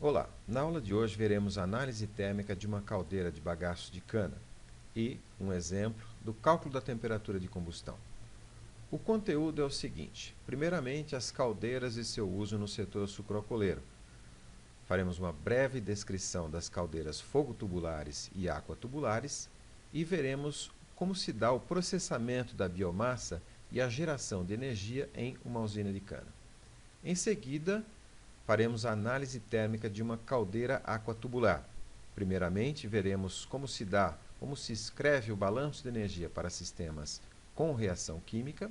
Olá, na aula de hoje veremos a análise térmica de uma caldeira de bagaço de cana e um exemplo do cálculo da temperatura de combustão. O conteúdo é o seguinte: primeiramente, as caldeiras e seu uso no setor sucroalcooleiro. Faremos uma breve descrição das caldeiras fogo-tubulares e aquatubulares e veremos como se dá o processamento da biomassa e a geração de energia em uma usina de cana. Em seguida, faremos a análise térmica de uma caldeira aquatubular. Primeiramente, veremos como se escreve o balanço de energia para sistemas com reação química.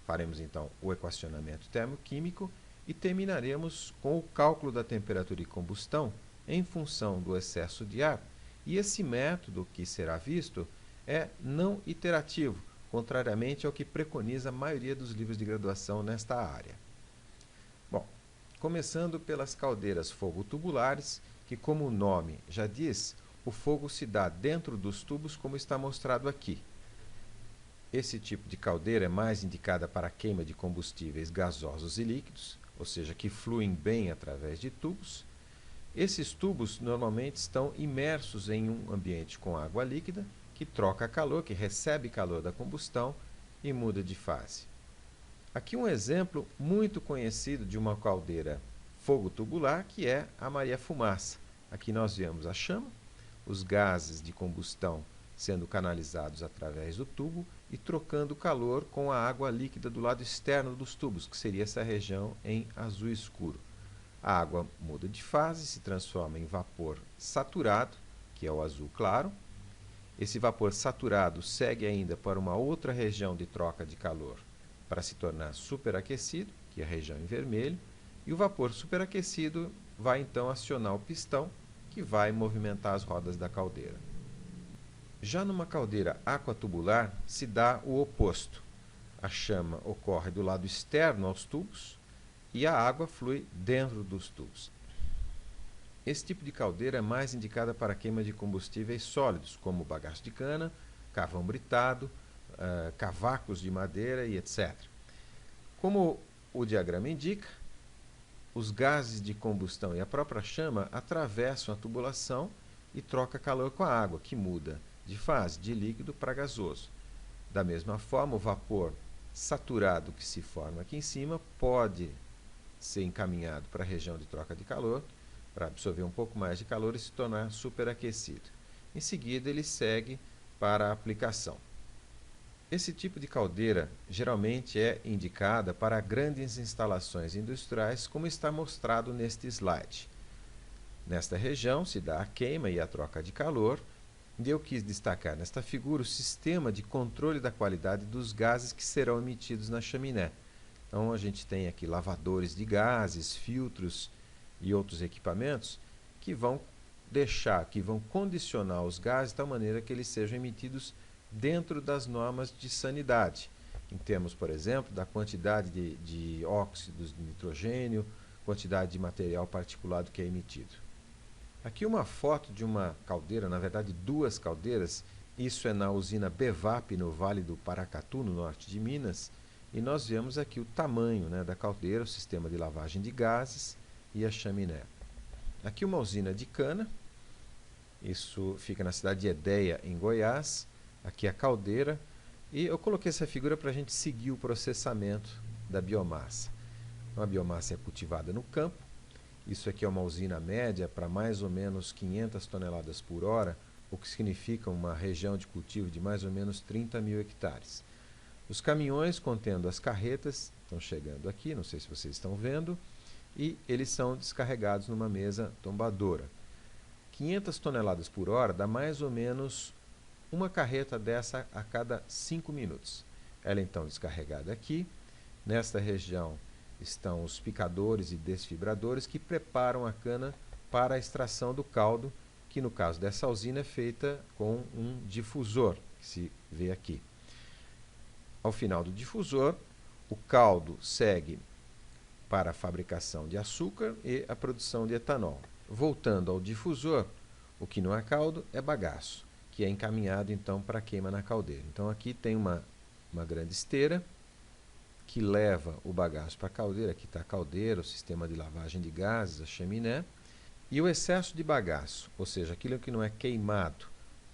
Faremos então o equacionamento termoquímico e terminaremos com o cálculo da temperatura de combustão em função do excesso de ar. E esse método que será visto é não iterativo, contrariamente ao que preconiza a maioria dos livros de graduação nesta área. Bom, começando pelas caldeiras fogo-tubulares, que, como o nome já diz, o fogo se dá dentro dos tubos, como está mostrado aqui. Esse tipo de caldeira é mais indicada para a queima de combustíveis gasosos e líquidos, ou seja, que fluem bem através de tubos. Esses tubos normalmente estão imersos em um ambiente com água líquida, que troca calor, que recebe calor da combustão e muda de fase. Aqui um exemplo muito conhecido de uma caldeira fogo-tubular, que é a Maria-Fumaça. Aqui nós vemos a chama, os gases de combustão sendo canalizados através do tubo e trocando calor com a água líquida do lado externo dos tubos, que seria essa região em azul escuro. A água muda de fase, se transforma em vapor saturado, que é o azul claro. Esse vapor saturado segue ainda para uma outra região de troca de calor, para se tornar superaquecido, que é a região em vermelho, e o vapor superaquecido vai então acionar o pistão, que vai movimentar as rodas da caldeira. Já numa caldeira aquatubular se dá o oposto. A chama ocorre do lado externo aos tubos e a água flui dentro dos tubos. Esse tipo de caldeira é mais indicada para a queima de combustíveis sólidos, como bagaço de cana, carvão britado, cavacos de madeira e etc. Como o diagrama indica, os gases de combustão e a própria chama atravessam a tubulação e trocam calor com a água, que muda de fase de líquido para gasoso. Da mesma forma, o vapor saturado que se forma aqui em cima pode ser encaminhado para a região de troca de calor, para absorver um pouco mais de calor e se tornar superaquecido. Em seguida, ele segue para a aplicação. Esse tipo de caldeira geralmente é indicada para grandes instalações industriais, como está mostrado neste slide. Nesta região se dá a queima e a troca de calor, e eu quis destacar nesta figura o sistema de controle da qualidade dos gases que serão emitidos na chaminé. Então a gente tem aqui lavadores de gases, filtros e outros equipamentos que vão condicionar os gases de tal maneira que eles sejam emitidos dentro das normas de sanidade, em termos, por exemplo, da quantidade de óxidos de nitrogênio, quantidade de material particulado que é emitido. Aqui uma foto de uma caldeira, na verdade duas caldeiras, isso é na usina Bevap, no Vale do Paracatu, no norte de Minas, e nós vemos aqui o tamanho, da caldeira, o sistema de lavagem de gases e a chaminé. Aqui uma usina de cana, isso fica na cidade de Edéia, em Goiás. Aqui a caldeira, e eu coloquei essa figura para a gente seguir o processamento da biomassa. Então, a biomassa é cultivada no campo. Isso aqui é uma usina média para mais ou menos 500 toneladas por hora, o que significa uma região de cultivo de mais ou menos 30 mil hectares. Os caminhões contendo as carretas estão chegando aqui, não sei se vocês estão vendo, e eles são descarregados numa mesa tombadora. 500 toneladas por hora dá mais ou menos uma carreta dessa a cada 5 minutos. Ela é então descarregada aqui. Nesta região estão os picadores e desfibradores que preparam a cana para a extração do caldo, que no caso dessa usina é feita com um difusor, que se vê aqui. Ao final do difusor, o caldo segue para a fabricação de açúcar e a produção de etanol. Voltando ao difusor, o que não é caldo é bagaço, que é encaminhado então para a queima na caldeira. Então aqui tem uma grande esteira que leva o bagaço para a caldeira. Aqui está a caldeira, o sistema de lavagem de gases, a chaminé. E o excesso de bagaço, ou seja, aquilo que não é queimado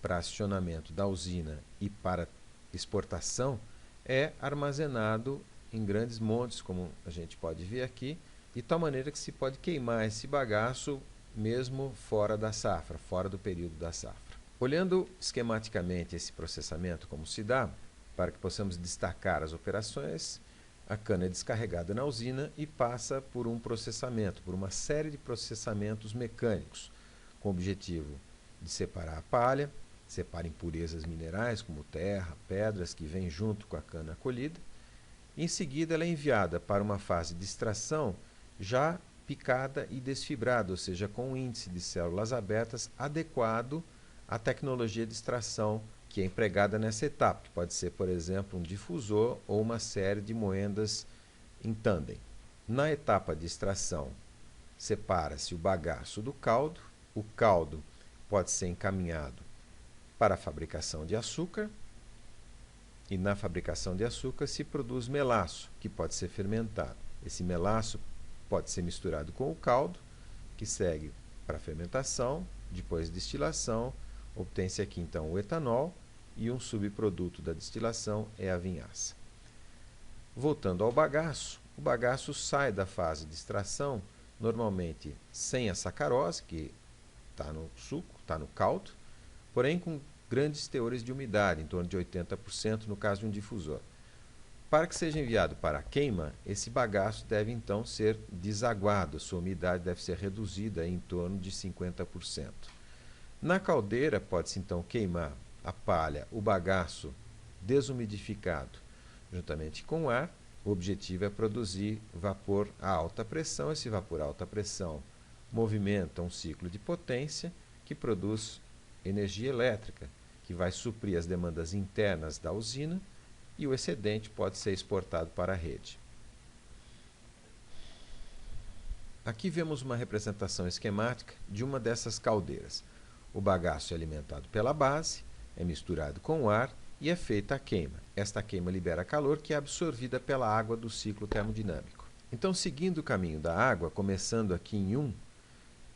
para acionamento da usina e para exportação, é armazenado em grandes montes, como a gente pode ver aqui, de tal maneira que se pode queimar esse bagaço mesmo fora da safra, fora do período da safra. Olhando esquematicamente esse processamento, como se dá, para que possamos destacar as operações, a cana é descarregada na usina e passa por um processamento, por uma série de processamentos mecânicos, com o objetivo de separar a palha, separa impurezas minerais como terra, pedras que vêm junto com a cana colhida. Em seguida, ela é enviada para uma fase de extração já picada e desfibrada, ou seja, com um índice de células abertas adequado à tecnologia de extração que é empregada nessa etapa, que pode ser, por exemplo, um difusor ou uma série de moendas em tandem. Na etapa de extração, separa-se o bagaço do caldo. O caldo pode ser encaminhado para a fabricação de açúcar, e na fabricação de açúcar se produz melaço, que pode ser fermentado. Esse melaço pode ser misturado com o caldo, que segue para a fermentação, depois destilação, obtém-se aqui então o etanol, e um subproduto da destilação é a vinhaça. Voltando ao bagaço, o bagaço sai da fase de extração, normalmente sem a sacarose, que está no suco, está no caldo, porém com grandes teores de umidade, em torno de 80% no caso de um difusor. Para que seja enviado para a queima, esse bagaço deve então ser desaguado, sua umidade deve ser reduzida em torno de 50%. Na caldeira pode-se então queimar a palha, o bagaço desumidificado juntamente com o ar. O objetivo é produzir vapor a alta pressão. Esse vapor a alta pressão movimenta um ciclo de potência que produz energia elétrica, que vai suprir as demandas internas da usina, e o excedente pode ser exportado para a rede. Aqui vemos uma representação esquemática de uma dessas caldeiras. O bagaço é alimentado pela base, é misturado com o ar e é feita a queima. Esta queima libera calor que é absorvida pela água do ciclo termodinâmico. Então, seguindo o caminho da água, começando aqui em 1,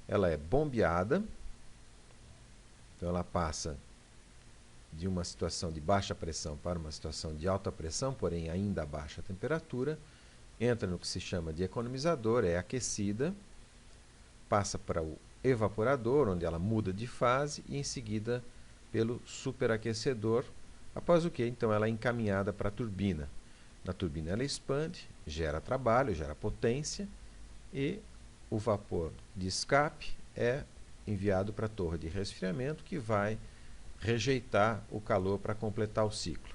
ela é bombeada. Então, ela passa de uma situação de baixa pressão para uma situação de alta pressão, porém ainda a baixa temperatura, entra no que se chama de economizador, é aquecida, passa para o evaporador, onde ela muda de fase, e em seguida pelo superaquecedor, após o que então ela é encaminhada para a turbina. Na turbina ela expande, gera trabalho, gera potência, e o vapor de escape é enviado para a torre de resfriamento, que vai rejeitar o calor para completar o ciclo.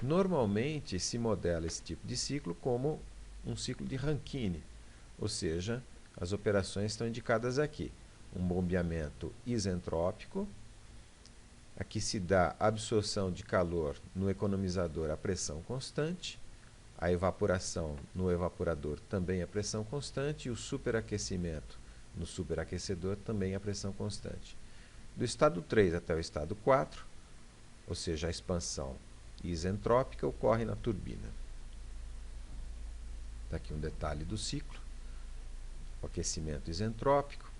Normalmente se modela esse tipo de ciclo como um ciclo de Rankine, ou seja, as operações estão indicadas aqui. Um bombeamento isentrópico, aqui se dá absorção de calor no economizador a pressão constante, a evaporação no evaporador também a pressão constante, e o superaquecimento no superaquecedor também a pressão constante. Do estado 3 até o estado 4, ou seja, a expansão isentrópica, ocorre na turbina. Está aqui um detalhe do ciclo. O aquecimento isentrópico,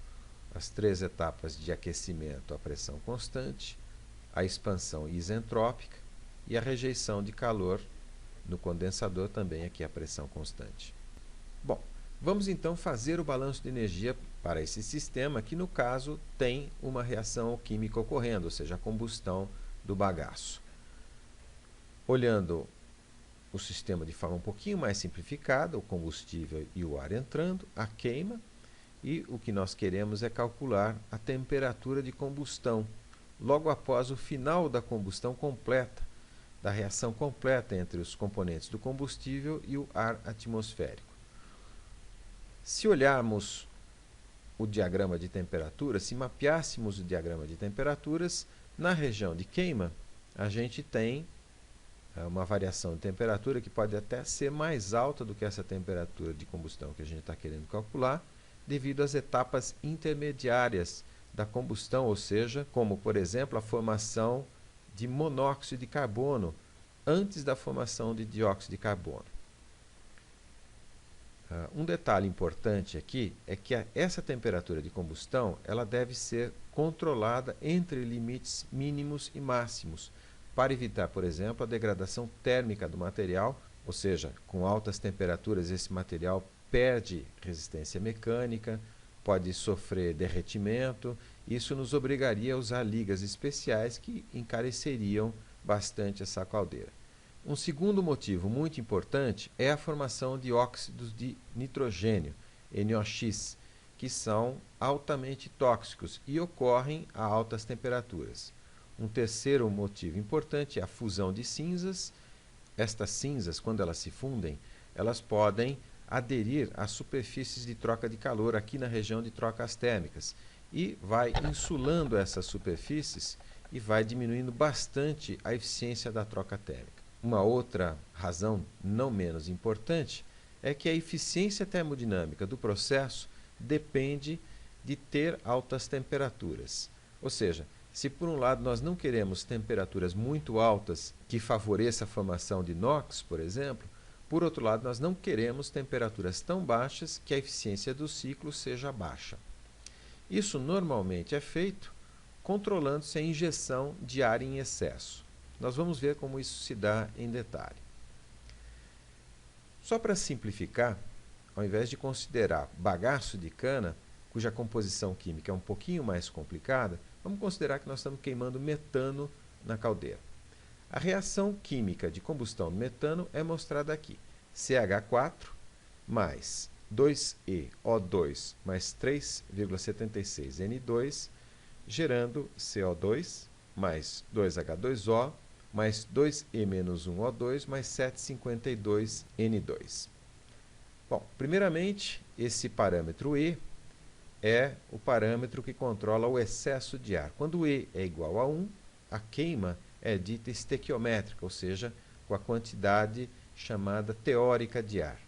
as 3 etapas de aquecimento a pressão constante, a expansão isentrópica e a rejeição de calor no condensador, também aqui a pressão constante. Bom, vamos então fazer o balanço de energia para esse sistema, que no caso tem uma reação química ocorrendo, ou seja, a combustão do bagaço. Olhando o sistema de forma um pouquinho mais simplificada, o combustível e o ar entrando, a queima, e o que nós queremos é calcular a temperatura de combustão, logo após o final da combustão completa, da reação completa entre os componentes do combustível e o ar atmosférico. Se olharmos o diagrama de temperatura, se mapeássemos o diagrama de temperaturas, na região de queima, a gente tem uma variação de temperatura que pode até ser mais alta do que essa temperatura de combustão que a gente está querendo calcular, devido às etapas intermediárias da combustão, ou seja, como, por exemplo, a formação de monóxido de carbono antes da formação de dióxido de carbono. Um detalhe importante aqui é que essa temperatura de combustão ela deve ser controlada entre limites mínimos e máximos, para evitar, por exemplo, a degradação térmica do material, ou seja, com altas temperaturas esse material perde resistência mecânica, pode sofrer derretimento. Isso nos obrigaria a usar ligas especiais que encareceriam bastante essa caldeira. Um segundo motivo muito importante é a formação de óxidos de nitrogênio, NOx, que são altamente tóxicos e ocorrem a altas temperaturas. Um terceiro motivo importante é a fusão de cinzas. Estas cinzas, quando elas se fundem, elas podem aderir às superfícies de troca de calor aqui na região de trocas térmicas e vai insulando essas superfícies e vai diminuindo bastante a eficiência da troca térmica. Uma outra razão não menos importante é que a eficiência termodinâmica do processo depende de ter altas temperaturas. Ou seja, se por um lado nós não queremos temperaturas muito altas que favoreçam a formação de NOx, por exemplo, por outro lado nós não queremos temperaturas tão baixas que a eficiência do ciclo seja baixa. Isso normalmente é feito controlando-se a injeção de ar em excesso. Nós vamos ver como isso se dá em detalhe. Só para simplificar, ao invés de considerar bagaço de cana, cuja composição química é um pouquinho mais complicada, vamos considerar que nós estamos queimando metano na caldeira. A reação química de combustão do metano é mostrada aqui. CH4 mais 2EO2 mais 3,76 N2, gerando CO2 mais 2H2O mais 2E-1O2 mais 7,52 N2. Bom, primeiramente, esse parâmetro E é o parâmetro que controla o excesso de ar. Quando E é igual a 1, a queima é dita estequiométrica, ou seja, com a quantidade chamada teórica de ar.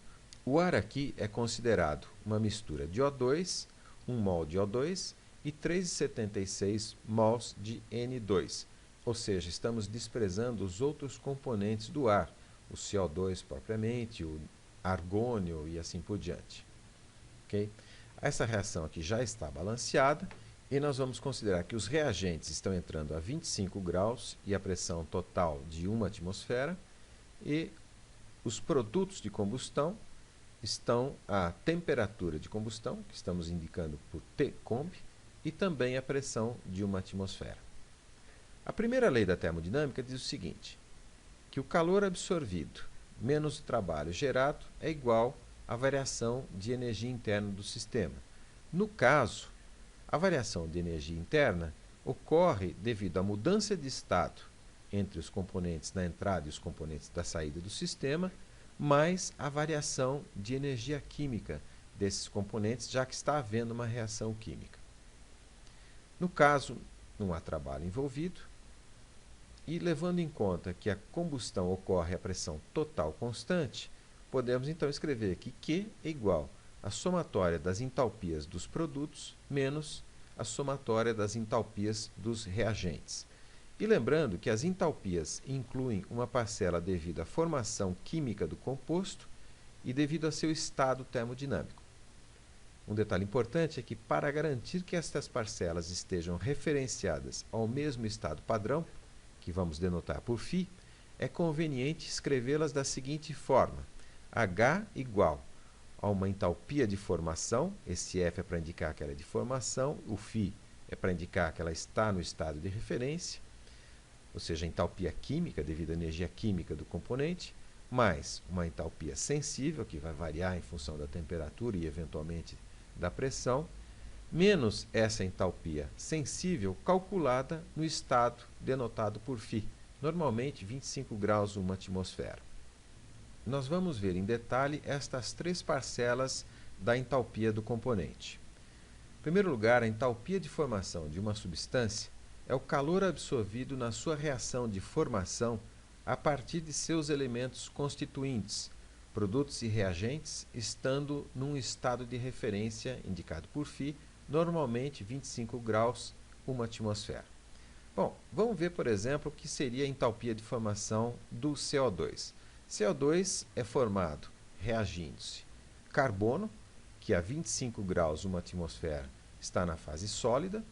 O ar aqui é considerado uma mistura de O2, 1 mol de O2 e 3,76 mols de N2. Ou seja, estamos desprezando os outros componentes do ar, o CO2 propriamente, o argônio e assim por diante. Okay? Essa reação aqui já está balanceada e nós vamos considerar que os reagentes estão entrando a 25 graus e a pressão total de 1 atmosfera e os produtos de combustão estão a temperatura de combustão, que estamos indicando por Tcomb, e também a pressão de 1 atmosfera. A primeira lei da termodinâmica diz o seguinte, que o calor absorvido menos o trabalho gerado é igual à variação de energia interna do sistema. No caso, a variação de energia interna ocorre devido à mudança de estado entre os componentes na entrada e os componentes da saída do sistema, mais a variação de energia química desses componentes, já que está havendo uma reação química. No caso, não há trabalho envolvido, e levando em conta que a combustão ocorre a pressão total constante, podemos então escrever que Q é igual à somatória das entalpias dos produtos menos a somatória das entalpias dos reagentes. E lembrando que as entalpias incluem uma parcela devido à formação química do composto e devido a seu estado termodinâmico. Um detalhe importante é que, para garantir que estas parcelas estejam referenciadas ao mesmo estado padrão, que vamos denotar por φ, é conveniente escrevê-las da seguinte forma: H igual a uma entalpia de formação, esse F é para indicar que ela é de formação, o φ é para indicar que ela está no estado de referência, ou seja, a entalpia química devido à energia química do componente, mais uma entalpia sensível, que vai variar em função da temperatura e eventualmente da pressão, menos essa entalpia sensível calculada no estado denotado por φ, normalmente 25 graus 1 atmosfera. Nós vamos ver em detalhe estas três parcelas da entalpia do componente. Em primeiro lugar, a entalpia de formação de uma substância é o calor absorvido na sua reação de formação a partir de seus elementos constituintes, produtos e reagentes, estando num estado de referência indicado por φ, normalmente 25 graus 1 atmosfera. Bom, vamos ver, por exemplo, o que seria a entalpia de formação do CO2. CO2 é formado reagindo-se carbono, que a 25 graus uma atmosfera está na fase sólida,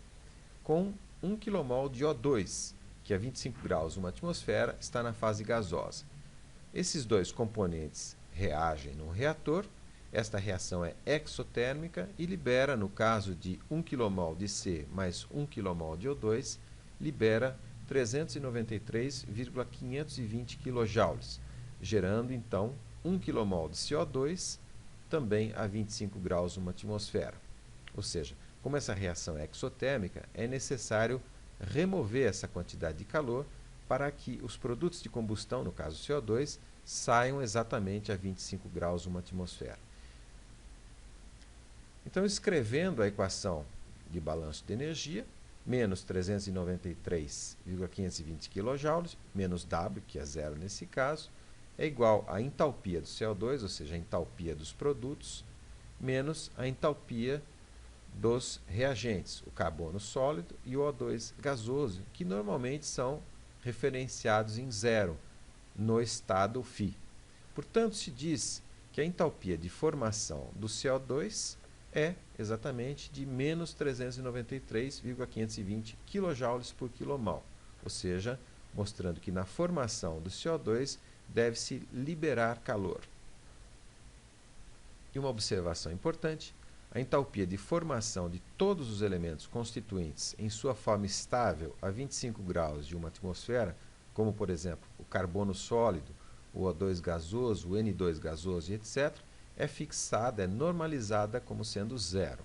com 1 kmol de O2, que a 25 graus uma atmosfera está na fase gasosa. Esses dois componentes reagem no reator. Esta reação é exotérmica e libera, no caso de 1 kmol de C mais 1 kmol de O2, libera 393,520 kJ, gerando então 1 kmol de CO2, também a 25 graus uma atmosfera. Ou seja, como essa reação é exotérmica, é necessário remover essa quantidade de calor para que os produtos de combustão, no caso CO2, saiam exatamente a 25 graus uma atmosfera. Então, escrevendo a equação de balanço de energia, menos 393,520 kJ, menos W, que é zero nesse caso, é igual à entalpia do CO2, ou seja, a entalpia dos produtos, menos a entalpia dos reagentes, o carbono sólido e o O2 gasoso, que normalmente são referenciados em zero no estado φ. Portanto, se diz que a entalpia de formação do CO2 é exatamente de menos 393,520 kJ por kmol, ou seja, mostrando que na formação do CO2 deve-se liberar calor. E uma observação importante: a entalpia de formação de todos os elementos constituintes em sua forma estável a 25 graus de uma atmosfera, como por exemplo o carbono sólido, o O2 gasoso, o N2 gasoso e etc., é fixada, é normalizada como sendo zero.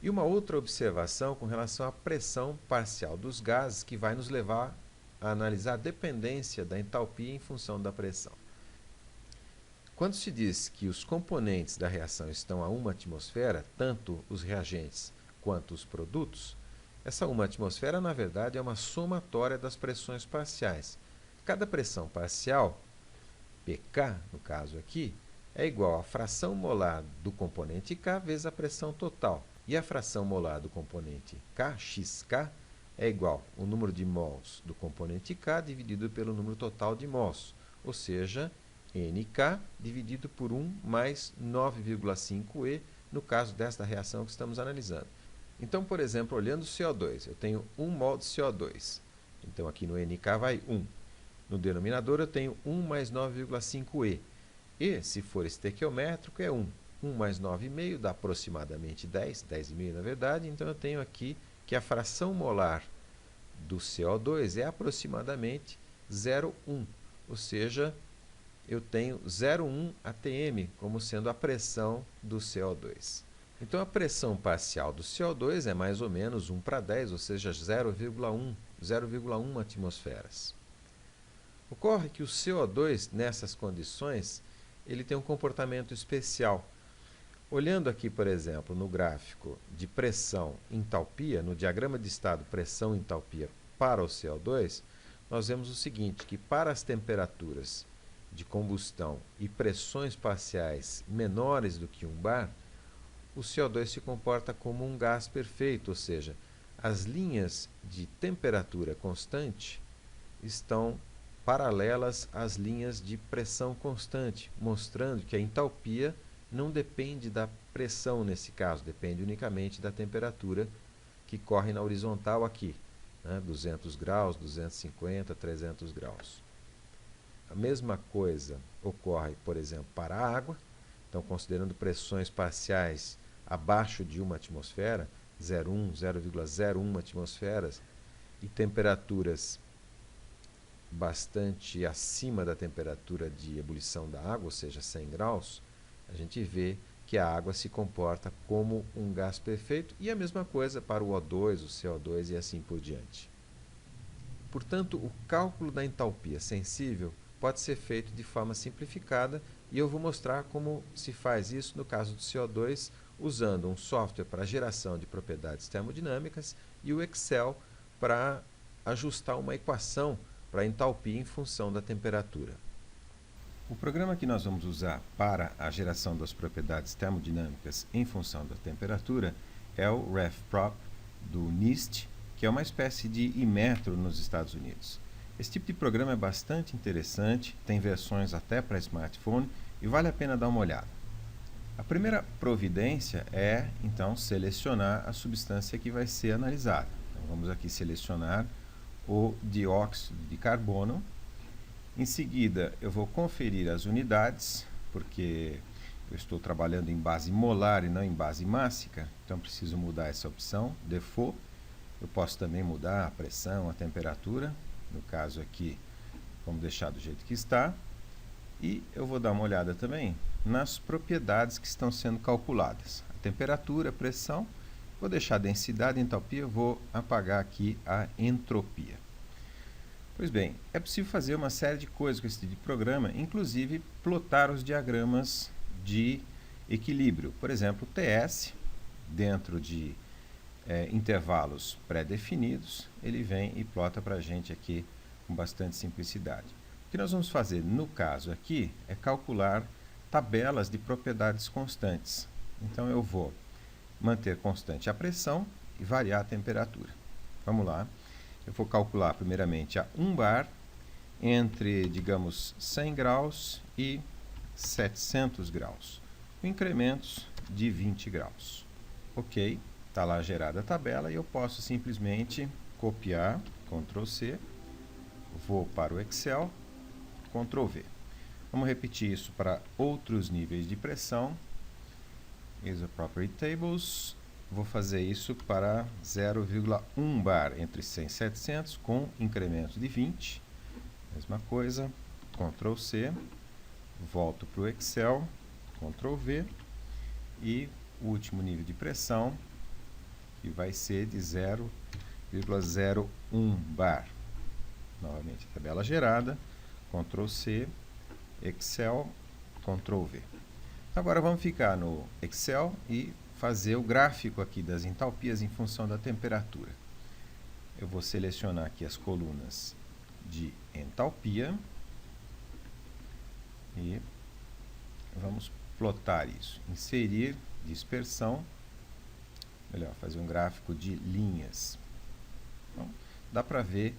E uma outra observação com relação à pressão parcial dos gases, que vai nos levar a analisar a dependência da entalpia em função da pressão. Quando se diz que os componentes da reação estão a 1 atmosfera, tanto os reagentes quanto os produtos, essa 1 atmosfera, na verdade, é uma somatória das pressões parciais. Cada pressão parcial, pK, no caso aqui, é igual à fração molar do componente K vezes a pressão total. E a fração molar do componente K, xk, é igual ao número de mols do componente K dividido pelo número total de mols, ou seja, NK dividido por 1 mais 9,5E, no caso desta reação que estamos analisando. Então, por exemplo, olhando o CO2, eu tenho 1 mol de CO2. Então, aqui no NK vai 1. No denominador, eu tenho 1 mais 9,5E. E, se for estequiométrico, é 1. 1 mais 9,5 dá aproximadamente 10, 10,5 na verdade. Então, eu tenho aqui que a fração molar do CO2 é aproximadamente 0,1. Ou seja, eu tenho 0,1 atm como sendo a pressão do CO2. Então, a pressão parcial do CO2 é mais ou menos 1 para 10, ou seja, 0,1 atmosferas. Ocorre que o CO2, nessas condições, ele tem um comportamento especial. Olhando aqui, por exemplo, no gráfico de pressão-entalpia, no diagrama de estado pressão-entalpia para o CO2, nós vemos o seguinte, que para as temperaturas de combustão e pressões parciais menores do que 1 bar, o CO2 se comporta como um gás perfeito, ou seja, as linhas de temperatura constante estão paralelas às linhas de pressão constante, mostrando que a entalpia não depende da pressão nesse caso, depende unicamente da temperatura que corre na horizontal aqui, 200 graus, 250, 300 graus. A mesma coisa ocorre, por exemplo, para a água. Então, considerando pressões parciais abaixo de 1 atmosfera, 0,1, 0,01 atmosferas, e temperaturas bastante acima da temperatura de ebulição da água, ou seja, 100 graus, a gente vê que a água se comporta como um gás perfeito, e a mesma coisa para o O2, o CO2 e assim por diante. Portanto, o cálculo da entalpia sensível pode ser feito de forma simplificada, e eu vou mostrar como se faz isso no caso do CO2, usando um software para geração de propriedades termodinâmicas e o Excel para ajustar uma equação para a entalpia em função da temperatura. O programa que nós vamos usar para a geração das propriedades termodinâmicas em função da temperatura é o RefProp do NIST, que é uma espécie de Imetro nos Estados Unidos. Esse tipo de programa é bastante interessante, tem versões até para smartphone. e vale a pena dar uma olhada. A primeira providência é, então, selecionar a substância que vai ser analisada. Então, vamos aqui selecionar o dióxido de carbono. Em seguida, eu vou conferir as unidades, porque eu estou trabalhando em base molar e não em base mássica, então preciso mudar essa opção, default. Eu posso também mudar a pressão, a temperatura. No caso aqui, vamos deixar do jeito que está. E eu vou dar uma olhada também nas propriedades que estão sendo calculadas. A temperatura, a pressão, vou deixar a densidade, a entalpia, eu vou apagar aqui a entropia. Pois bem, é possível fazer uma série de coisas com esse tipo de programa, inclusive plotar os diagramas de equilíbrio. Por exemplo, TS, dentro de intervalos pré-definidos, ele vem e plota para a gente aqui com bastante simplicidade. O que nós vamos fazer no caso aqui é calcular tabelas de propriedades constantes. Então eu vou manter constante a pressão e variar a temperatura. Vamos lá. Eu vou calcular primeiramente a 1 bar entre, digamos, 100 graus e 700 graus, com incrementos de 20 graus. Ok, está lá gerada a tabela e eu posso simplesmente copiar, Ctrl C, vou para o Excel, Ctrl V. Vamos repetir isso para outros níveis de pressão. Isoproperty Tables. Vou fazer isso para 0,1 bar entre 100 e 700 com incremento de 20. Mesma coisa, Ctrl C. Volto para o Excel, Ctrl V. E o último nível de pressão, que vai ser de 0,01 bar. Novamente, tabela gerada, Ctrl C, Excel, Ctrl V. Agora vamos ficar no Excel e fazer o gráfico aqui das entalpias em função da temperatura. Eu vou selecionar aqui as colunas de entalpia e vamos plotar isso. Inserir dispersão, melhor, fazer um gráfico de linhas. Então, dá para ver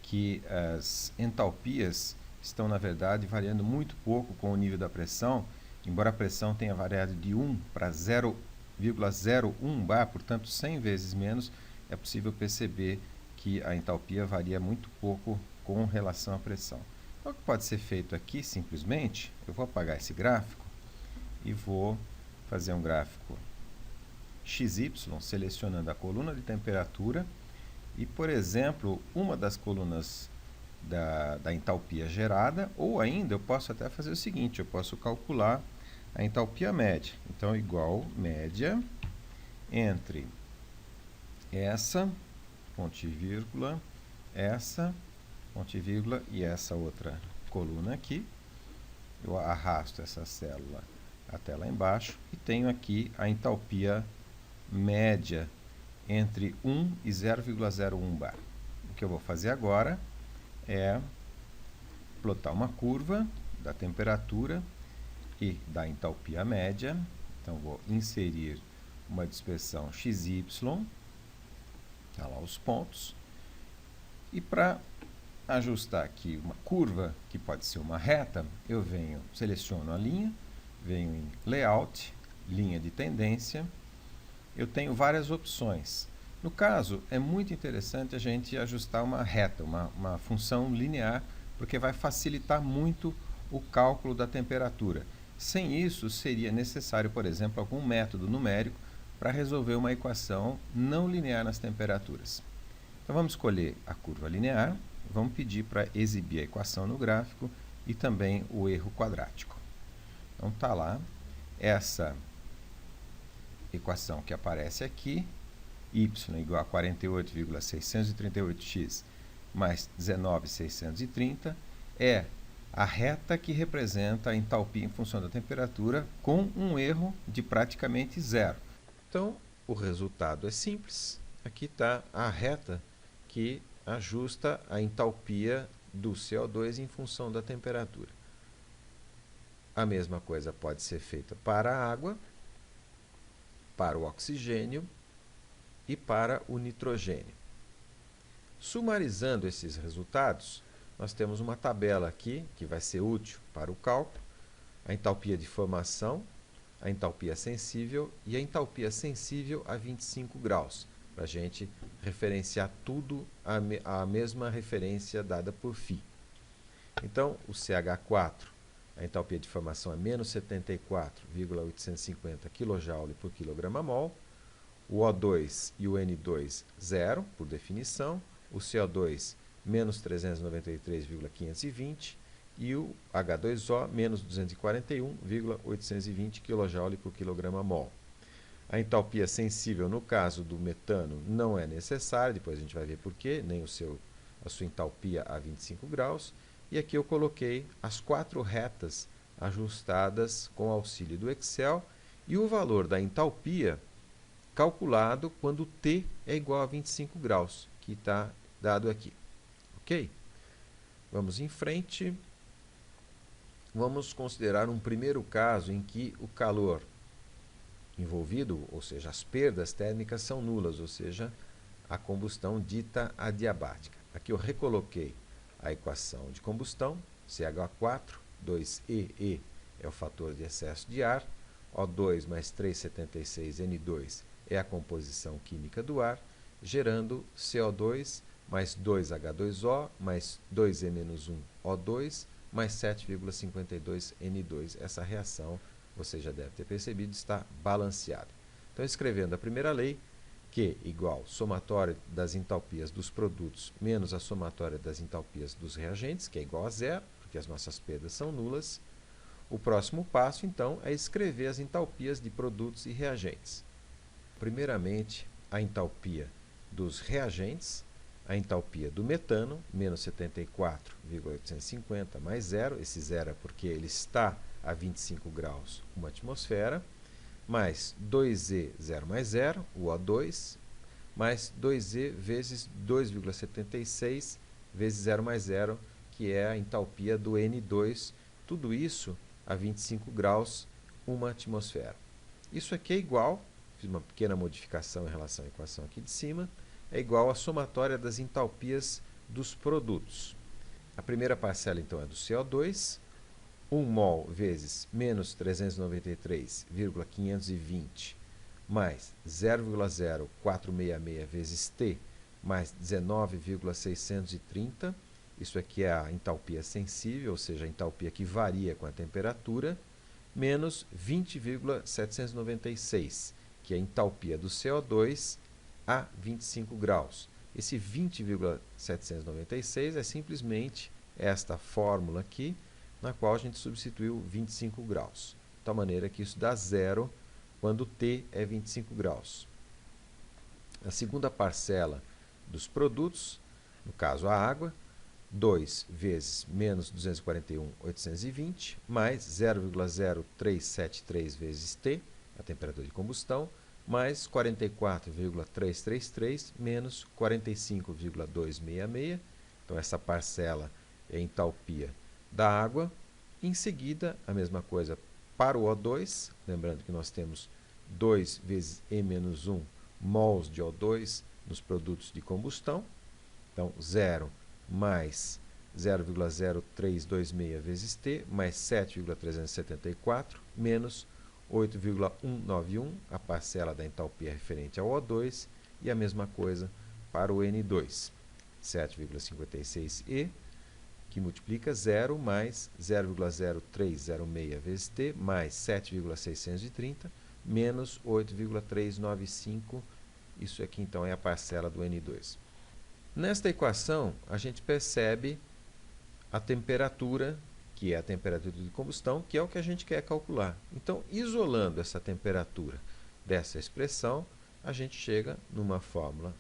que as entalpias estão, na verdade, variando muito pouco com o nível da pressão, embora a pressão tenha variado de 1 para 0,01 bar, portanto 100 vezes menos, é possível perceber que a entalpia varia muito pouco com relação à pressão. Então, o que pode ser feito aqui, simplesmente, eu vou apagar esse gráfico e vou fazer um gráfico XY, selecionando a coluna de temperatura e, por exemplo, uma das colunas da entalpia gerada, ou ainda eu posso até fazer o seguinte, eu posso calcular a entalpia média. Então, igual média entre essa, ponto e vírgula, essa, ponto e vírgula, e essa outra coluna aqui. Eu arrasto essa célula até lá embaixo e tenho aqui a entalpia média entre 1 e 0,01 bar. O que eu vou fazer agora é plotar uma curva da temperatura e da entalpia média. Então, vou inserir uma dispersão XY, tá lá os pontos, e para ajustar aqui uma curva, que pode ser uma reta, eu seleciono a linha, venho em Layout, linha de tendência, eu tenho várias opções. No caso, é muito interessante a gente ajustar uma reta, uma função linear, porque vai facilitar muito o cálculo da temperatura. Sem isso, seria necessário, por exemplo, algum método numérico para resolver uma equação não linear nas temperaturas. Então, vamos escolher a curva linear, vamos pedir para exibir a equação no gráfico e também o erro quadrático. Então, está lá essa equação que aparece aqui, y igual a 48,638x mais 19,630, é a reta que representa a entalpia em função da temperatura com um erro de praticamente zero. Então, o resultado é simples. Aqui está a reta que ajusta a entalpia do CO2 em função da temperatura. A mesma coisa pode ser feita para a água, para o oxigênio e para o nitrogênio. Sumarizando esses resultados, nós temos uma tabela aqui que vai ser útil para o cálculo. a entalpia de formação, a entalpia sensível e a entalpia sensível a 25 graus, para a gente referenciar tudo à mesma referência dada por φ. Então, o CH4, a entalpia de formação é menos 74,850 kJ por kgmol, o O2 e o N2, 0, por definição, o CO2, menos 393,520 e o H2O, menos 241,820 kJ por kgmol. A entalpia sensível, no caso do metano, não é necessária, depois a gente vai ver por quê, nem a sua entalpia a 25 graus. E aqui eu coloquei as 4 retas ajustadas com o auxílio do Excel e o valor da entalpia calculado quando T é igual a 25 graus, que está dado aqui. Ok? Vamos em frente. Vamos considerar um primeiro caso em que o calor envolvido, ou seja, as perdas térmicas são nulas, ou seja, a combustão dita adiabática. Aqui eu recoloquei a equação de combustão, CH4, 2EE é o fator de excesso de ar, O2 mais 376N2 é a composição química do ar, gerando CO2 mais 2H2O mais 2E-1O2 mais 7,52N2. Essa reação, você já deve ter percebido, está balanceada. Então, escrevendo a primeira lei, Q igual somatória das entalpias dos produtos menos a somatória das entalpias dos reagentes, que é igual a zero, porque as nossas perdas são nulas. O próximo passo, então, é escrever as entalpias de produtos e reagentes. Primeiramente, a entalpia dos reagentes, a entalpia do metano, menos 74,850 mais zero, esse zero é porque ele está a 25 graus, uma atmosfera, mais 2E 0 mais 0, o O2, mais 2E vezes 2,76 vezes 0 mais 0, que é a entalpia do N2, tudo isso a 25 graus, uma atmosfera. Isso aqui é igual, fiz uma pequena modificação em relação à equação aqui de cima, é igual à somatória das entalpias dos produtos. A primeira parcela, então, é do CO2, 1 mol vezes menos 393,520 mais 0,0466 vezes T mais 19,630. Isso aqui é a entalpia sensível, ou seja, a entalpia que varia com a temperatura, menos 20,796, que é a entalpia do CO2 a 25 graus. Esse 20,796 é simplesmente esta fórmula aqui, na qual a gente substituiu 25 graus. De tal maneira que isso dá zero quando T é 25 graus. A segunda parcela dos produtos, no caso a água, 2 vezes menos 241,820, mais 0,0373 vezes T, a temperatura de combustão, mais 44,333 menos 45,266. Então, essa parcela é a entalpia da água. Em seguida, a mesma coisa para o O2, lembrando que nós temos 2 vezes E-1 mols de O2 nos produtos de combustão. Então, 0 mais 0,0326 vezes T, mais 7,374, menos 8,191, a parcela da entalpia referente ao O2, e a mesma coisa para o N2, 7,56E, que multiplica 0 mais 0,0306 vezes T, mais 7,630, menos 8,395, isso aqui então é a parcela do N2. Nesta equação, a gente percebe a temperatura, que é a temperatura de combustão, que é o que a gente quer calcular. Então, isolando essa temperatura dessa expressão, a gente chega numa fórmula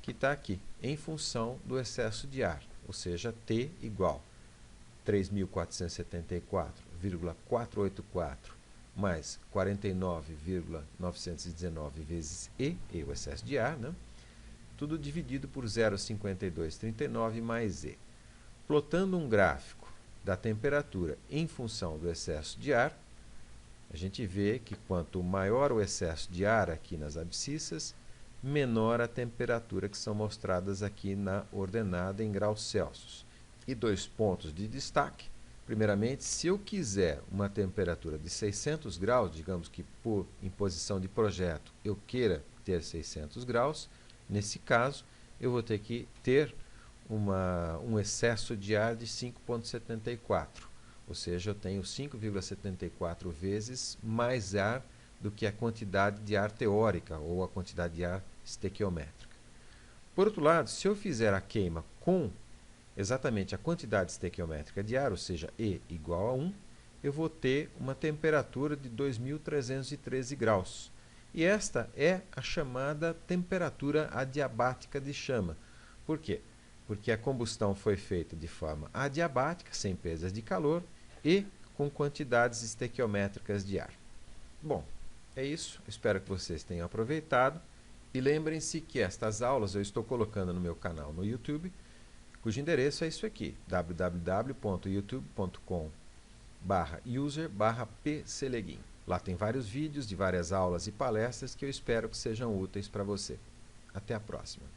que está aqui, em função do excesso de ar, ou seja, T igual 3.474,484 mais 49,919 vezes E, o excesso de ar, né? Tudo dividido por 0,5239 mais E. Plotando um gráfico da temperatura em função do excesso de ar, a gente vê que quanto maior o excesso de ar aqui nas abscissas, menor a temperatura que são mostradas aqui na ordenada em graus Celsius. E dois pontos de destaque. Primeiramente, se eu quiser uma temperatura de 600 graus, digamos que por imposição de projeto eu queira ter 600 graus, nesse caso eu vou ter que ter um excesso de ar de 5,74, ou seja, eu tenho 5,74 vezes mais ar do que a quantidade de ar teórica ou a quantidade de ar estequiométrica. Por outro lado, se eu fizer a queima com exatamente a quantidade estequiométrica de ar, ou seja, E igual a 1, eu vou ter uma temperatura de 2.313 graus. E esta é a chamada temperatura adiabática de chama. Por quê? Porque a combustão foi feita de forma adiabática, sem perdas de calor, e com quantidades estequiométricas de ar. Bom, é isso. Espero que vocês tenham aproveitado. E lembrem-se que estas aulas eu estou colocando no meu canal no YouTube, cujo endereço é isso aqui, www.youtube.com/user/pceleguin. Lá tem vários vídeos de várias aulas e palestras que eu espero que sejam úteis para você. Até a próxima.